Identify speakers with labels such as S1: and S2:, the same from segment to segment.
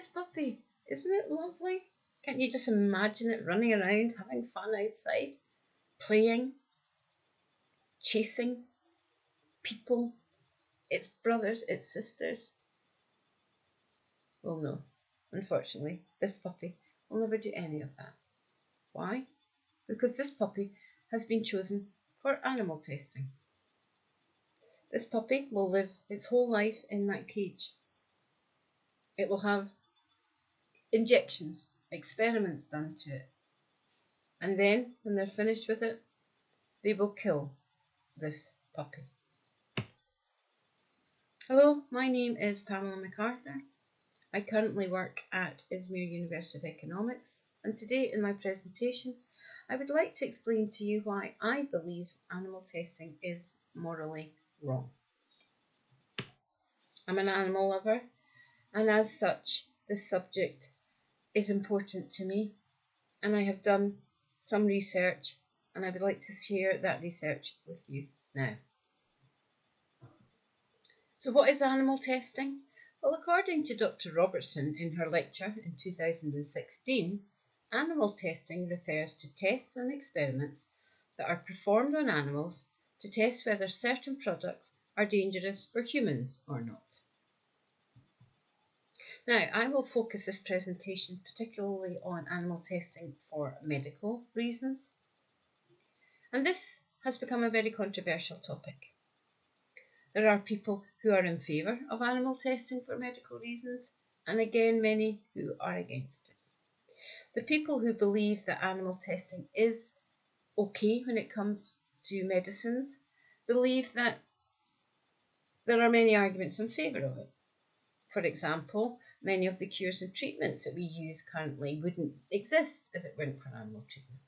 S1: this puppy? Isn't it lovely? Can't you just imagine it running around, having fun outside, playing, chasing people, its brothers, its sisters? Well, no. Unfortunately, this puppy will never do any of that. Why? Because this puppy has been chosen for animal testing. This puppy will live its whole life in that cage. It will have injections, experiments done to it. And then, when they're finished with it, they will kill this puppy. Hello, my name is Pamela MacArthur. I currently work at Izmir University of Economics, and today in my presentation I would like to explain to you why I believe animal testing is morally wrong. I'm an animal lover, and as such this subject is important to me, and I have done some research and I would like to share that research with you now. So what is animal testing? Well, according to Dr. Robertson in her lecture in 2016, animal testing refers to tests and experiments that are performed on animals to test whether certain products are dangerous for humans or not. Now, I will focus this presentation particularly on animal testing for medical reasons, and this has become a very controversial topic. There are people who are in favour of animal testing for medical reasons, and again many who are against it. The people who believe that animal testing is okay when it comes to medicines believe that there are many arguments in favour of it. For example, many of the cures and treatments that we use currently wouldn't exist if it weren't for animal treatment.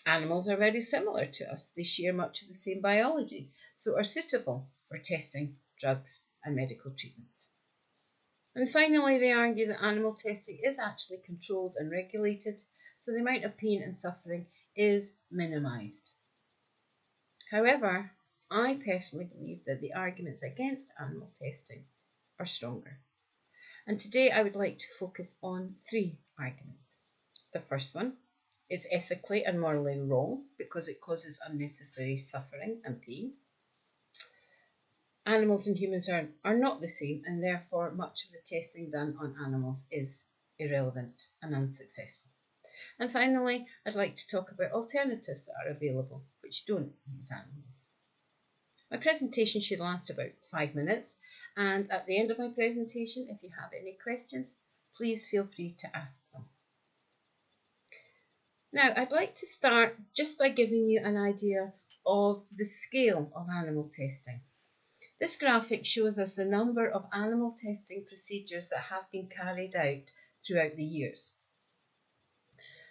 S1: Animals are very similar to us. They share much of the same biology, so are suitable for testing drugs and medical treatments. And finally, they argue that animal testing is actually controlled and regulated, so the amount of pain and suffering is minimised. However, I personally believe that the arguments against animal testing are stronger. And today I would like to focus on 3 arguments. The first one is ethically and morally wrong because it causes unnecessary suffering and pain. Animals and humans are not the same, and therefore much of the testing done on animals is irrelevant and unsuccessful. And finally, I'd like to talk about alternatives that are available which don't use animals. My presentation should last about 5 minutes, and at the end of my presentation, if you have any questions, please feel free to ask them. Now, I'd like to start just by giving you an idea of the scale of animal testing. This graphic shows us the number of animal testing procedures that have been carried out throughout the years.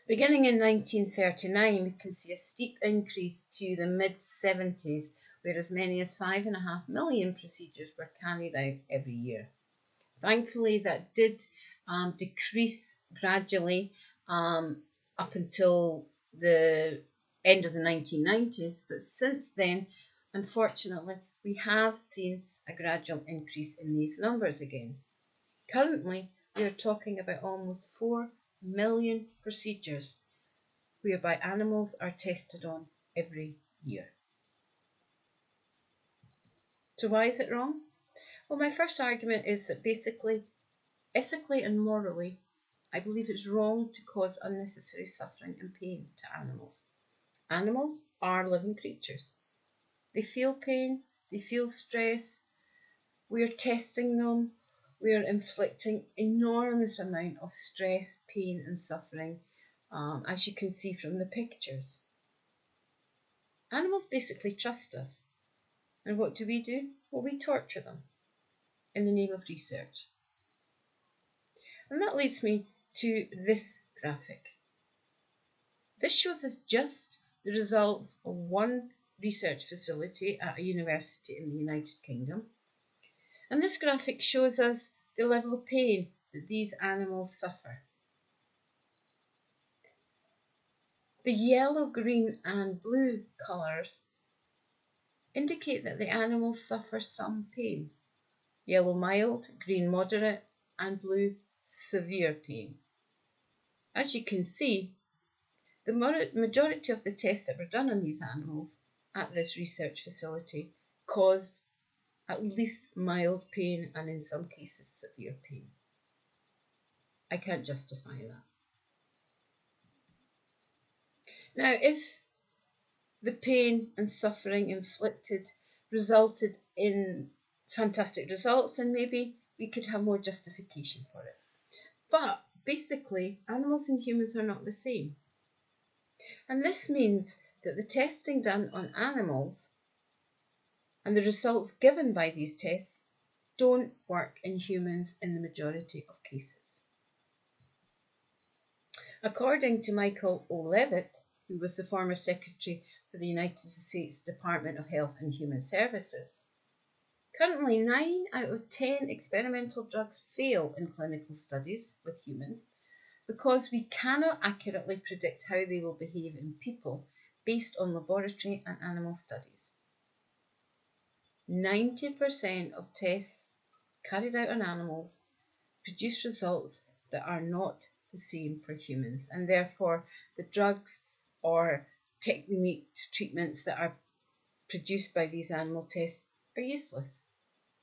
S1: Beginning in 1939, we can see a steep increase to the mid-70s, where as many as 5.5 million procedures were carried out every year. Thankfully, that did decrease gradually up until the end of the 1990s, but since then, unfortunately, we have seen a gradual increase in these numbers again. Currently, we are talking about almost 4 million procedures whereby animals are tested on every year. So why is it wrong? Well, my first argument is that basically, ethically and morally, I believe it's wrong to cause unnecessary suffering and pain to animals. Animals are living creatures. They feel pain, they feel stress. We are testing them. We are inflicting enormous amount of stress, pain and suffering, as you can see from the pictures. Animals basically trust us. And what do? Well, we torture them in the name of research. And that leads me to this graphic. This shows us just the results of one research facility at a university in the United Kingdom. And this graphic shows us the level of pain that these animals suffer. The yellow, green and blue colours indicate that the animals suffer some pain. Yellow mild, green moderate and blue, severe pain. As you can see, the majority of the tests that were done on these animals at this research facility caused at least mild pain and in some cases severe pain. I can't justify that. Now, if the pain and suffering inflicted resulted in fantastic results, then maybe we could have more justification for it. But basically, animals and humans are not the same. And this means that the testing done on animals and the results given by these tests don't work in humans in the majority of cases. According to Michael O. Levitt, who was the former Secretary for the United States Department of Health and Human Services, currently 9 out of 10 experimental drugs fail in clinical studies with humans because we cannot accurately predict how they will behave in people based on laboratory and animal studies. 90% of tests carried out on animals produce results that are not the same for humans, and therefore the drugs or techniques, treatments that are produced by these animal tests are useless.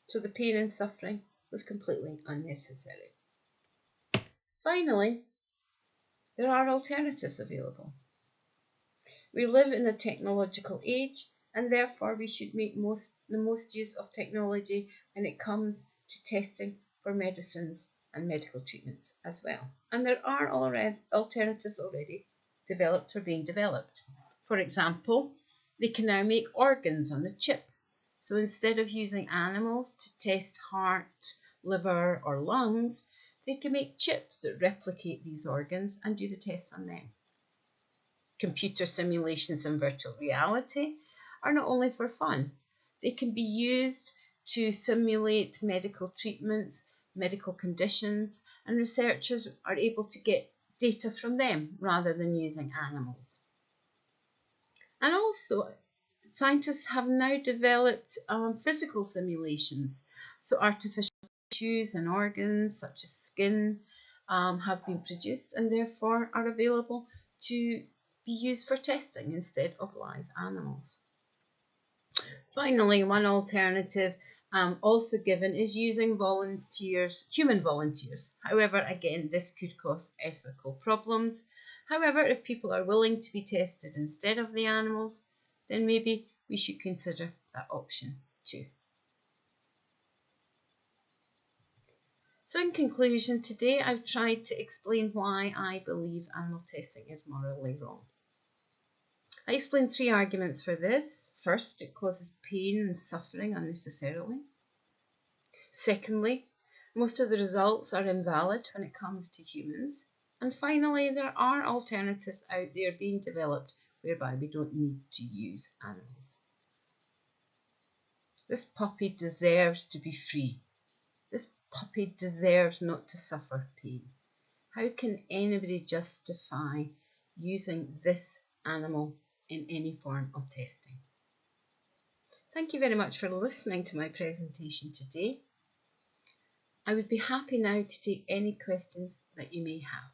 S1: So the pain and suffering was completely unnecessary. Finally, there are alternatives available. We live in a technological age, and therefore we should make the most use of technology when it comes to testing for medicines and medical treatments as well. And there are already alternatives already developed or being developed. For example, they can now make organs on a chip. So instead of using animals to test heart, liver, or lungs, they can make chips that replicate these organs and do the tests on them. Computer simulations and virtual reality are not only for fun, they can be used to simulate medical treatments, medical conditions, and researchers are able to get data from them rather than using animals. And also, scientists have now developed physical simulations. So artificial tissues and organs such as skin have been produced and therefore are available to be used for testing instead of live animals. Finally, one alternative also given is using human volunteers. However, again, this could cause ethical problems. However, if people are willing to be tested instead of the animals, then maybe we should consider that option too. So in conclusion, today I've tried to explain why I believe animal testing is morally wrong. I explained 3 arguments for this. First, it causes pain and suffering unnecessarily. Secondly, most of the results are invalid when it comes to humans. And finally, there are alternatives out there being developed whereby we don't need to use animals. This puppy deserves to be free. This puppy deserves not to suffer pain. How can anybody justify using this animal in any form of testing? Thank you very much for listening to my presentation today. I would be happy now to take any questions that you may have.